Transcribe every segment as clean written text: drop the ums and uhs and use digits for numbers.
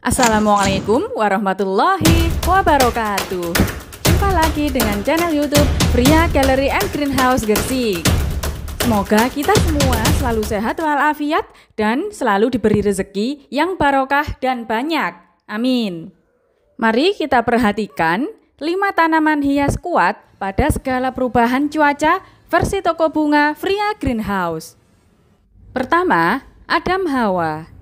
Assalamualaikum warahmatullahi wabarakatuh. Jumpa lagi dengan channel YouTube Pria Gallery and Greenhouse Gresik. Semoga kita semua selalu sehat walafiat dan selalu diberi rezeki yang barokah dan banyak. Amin. Mari kita perhatikan 5 tanaman hias kuat pada segala perubahan cuaca versi toko bunga Pria Greenhouse. Pertama, Adam Hawa.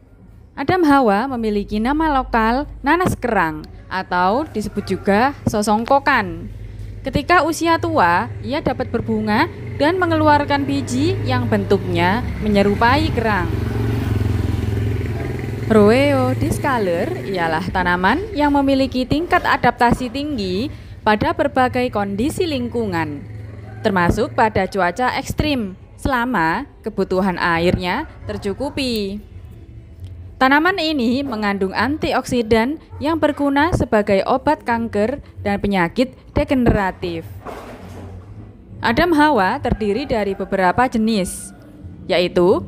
Adam Hawa memiliki nama lokal nanas kerang atau disebut juga sosongkokan. Ketika usia tua, ia dapat berbunga dan mengeluarkan biji yang bentuknya menyerupai kerang. Roeo discolor ialah tanaman yang memiliki tingkat adaptasi tinggi pada berbagai kondisi lingkungan, termasuk pada cuaca ekstrim selama kebutuhan airnya tercukupi. Tanaman ini mengandung antioksidan yang berguna sebagai obat kanker dan penyakit degeneratif. Adam Hawa terdiri dari beberapa jenis, yaitu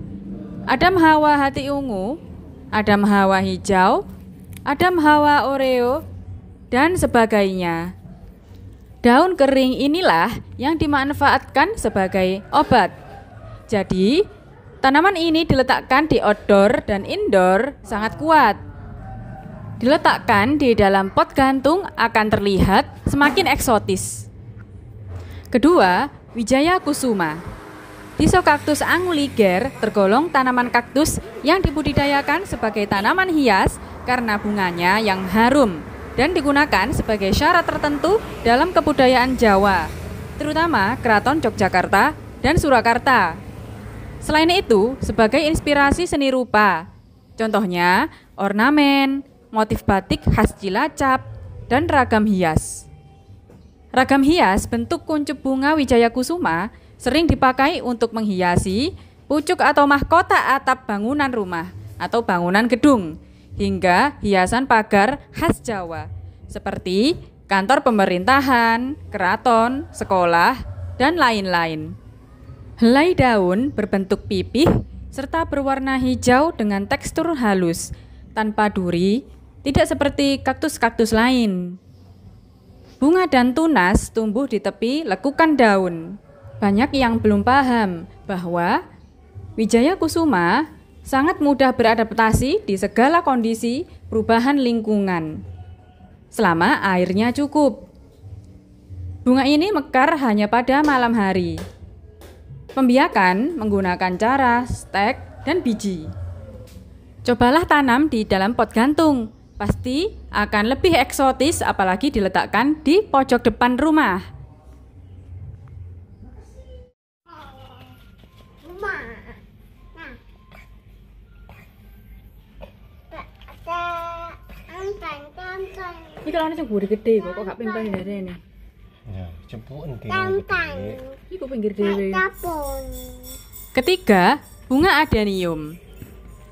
Adam Hawa hati ungu, Adam Hawa hijau, Adam Hawa oreo, dan sebagainya. Daun kering inilah yang dimanfaatkan sebagai obat. Jadi, tanaman ini diletakkan di outdoor dan indoor sangat kuat. Diletakkan di dalam pot gantung akan terlihat semakin eksotis. Kedua, Wijaya Kusuma. Disocactus anguliger tergolong tanaman kaktus yang dibudidayakan sebagai tanaman hias karena bunganya yang harum dan digunakan sebagai syarat tertentu dalam kebudayaan Jawa, terutama Keraton Yogyakarta dan Surakarta. Selain itu, sebagai inspirasi seni rupa, contohnya ornamen, motif batik khas Cilacap, dan ragam hias. Ragam hias bentuk kuncup bunga Wijaya Kusuma sering dipakai untuk menghiasi pucuk atau mahkota atap bangunan rumah atau bangunan gedung, hingga hiasan pagar khas Jawa, seperti kantor pemerintahan, keraton, sekolah, dan lain-lain. Helai daun berbentuk pipih serta berwarna hijau dengan tekstur halus, tanpa duri, tidak seperti kaktus-kaktus lain. Bunga dan tunas tumbuh di tepi lekukan daun. Banyak yang belum paham bahwa Wijaya Kusuma sangat mudah beradaptasi di segala kondisi perubahan lingkungan, selama airnya cukup. Bunga ini mekar hanya pada malam hari. Pembiakan menggunakan cara stek dan biji. Cobalah tanam di dalam pot gantung, pasti akan lebih eksotis apalagi diletakkan di pojok depan rumah. Ini kalau ada yang gede kok gak pimpin dari ini. Ya, cepuin Iku pinggir dewe. Ketiga, bunga adenium.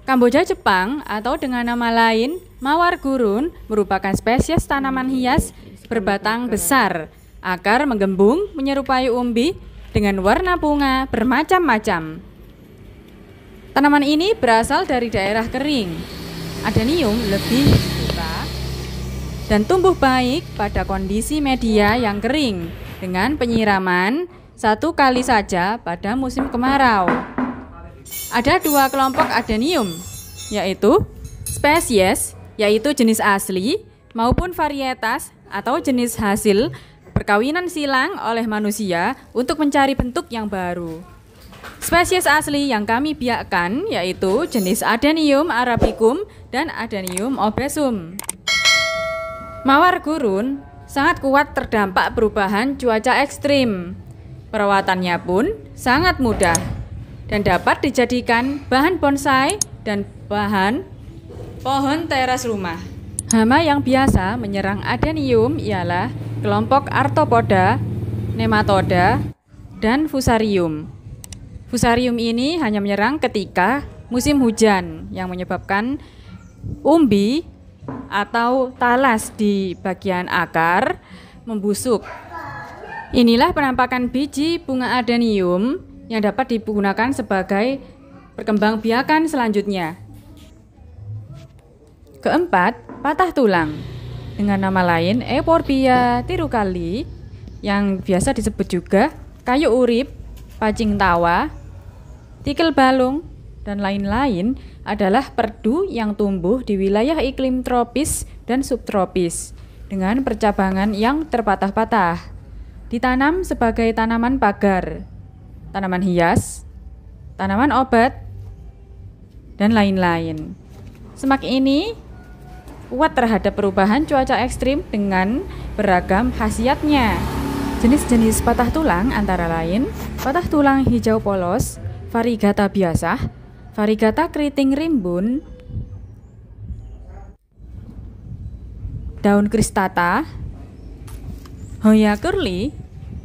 Kamboja Jepang atau dengan nama lain mawar gurun merupakan spesies tanaman hias berbatang besar, akar menggembung menyerupai umbi dengan warna bunga bermacam-macam. Tanaman ini berasal dari daerah kering. Adenium lebih suka dan tumbuh baik pada kondisi media yang kering dengan penyiraman 1 kali saja pada musim kemarau. Ada 2 kelompok adenium, yaitu spesies, yaitu jenis asli, maupun varietas atau jenis hasil perkawinan silang oleh manusia untuk mencari bentuk yang baru. Spesies asli yang kami biakkan yaitu jenis Adenium arabicum dan Adenium obesum. Mawar gurun sangat kuat terdampak perubahan cuaca ekstrim. Perawatannya pun sangat mudah dan dapat dijadikan bahan bonsai dan bahan pohon teras rumah. Hama yang biasa menyerang adenium ialah kelompok Arthropoda, Nematoda, dan Fusarium. Fusarium ini hanya menyerang ketika musim hujan yang menyebabkan umbi atau talas di bagian akar membusuk. Inilah penampakan biji bunga adenium yang dapat digunakan sebagai perkembangbiakan selanjutnya. Keempat, patah tulang. Dengan nama lain Euphorbia tirucali yang biasa disebut juga kayu urip, pacing tawa, tikil balung, dan lain-lain adalah perdu yang tumbuh di wilayah iklim tropis dan subtropis dengan percabangan yang terpatah-patah. Ditanam sebagai tanaman pagar, tanaman hias, tanaman obat, dan lain-lain. Semak ini kuat terhadap perubahan cuaca ekstrim dengan beragam khasiatnya. Jenis-jenis patah tulang antara lain patah tulang hijau polos, variegata biasa, variegata keriting rimbun, daun kristata, Hoya curly,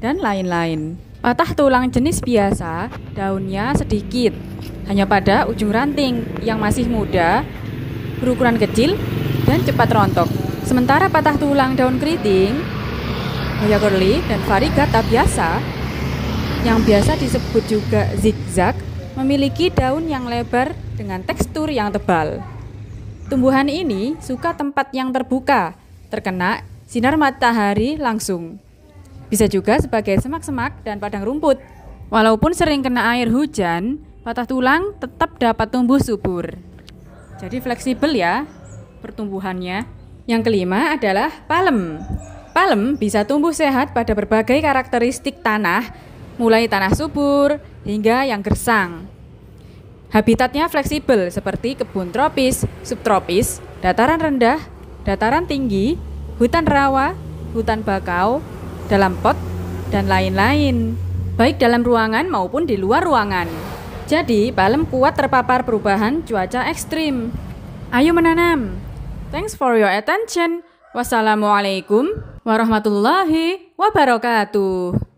dan lain-lain. Patah tulang jenis biasa, daunnya sedikit, hanya pada ujung ranting yang masih muda, berukuran kecil, dan cepat rontok. Sementara patah tulang daun keriting, Hoya curly, dan variegata biasa, yang biasa disebut juga zigzag, memiliki daun yang lebar dengan tekstur yang tebal. Tumbuhan ini suka tempat yang terbuka, terkena sinar matahari langsung. Bisa juga sebagai semak-semak dan padang rumput. Walaupun sering kena air hujan, patah tulang tetap dapat tumbuh subur. Jadi fleksibel ya pertumbuhannya. Yang kelima adalah palem. Palem bisa tumbuh sehat pada berbagai karakteristik tanah, mulai tanah subur hingga yang gersang. Habitatnya fleksibel seperti kebun tropis, subtropis, dataran rendah, dataran tinggi, hutan rawa, hutan bakau, dalam pot, dan lain-lain, baik dalam ruangan maupun di luar ruangan. Jadi, palem kuat terpapar perubahan cuaca ekstrim. Ayo menanam. Thanks for your attention. Wassalamualaikum warahmatullahi wabarakatuh.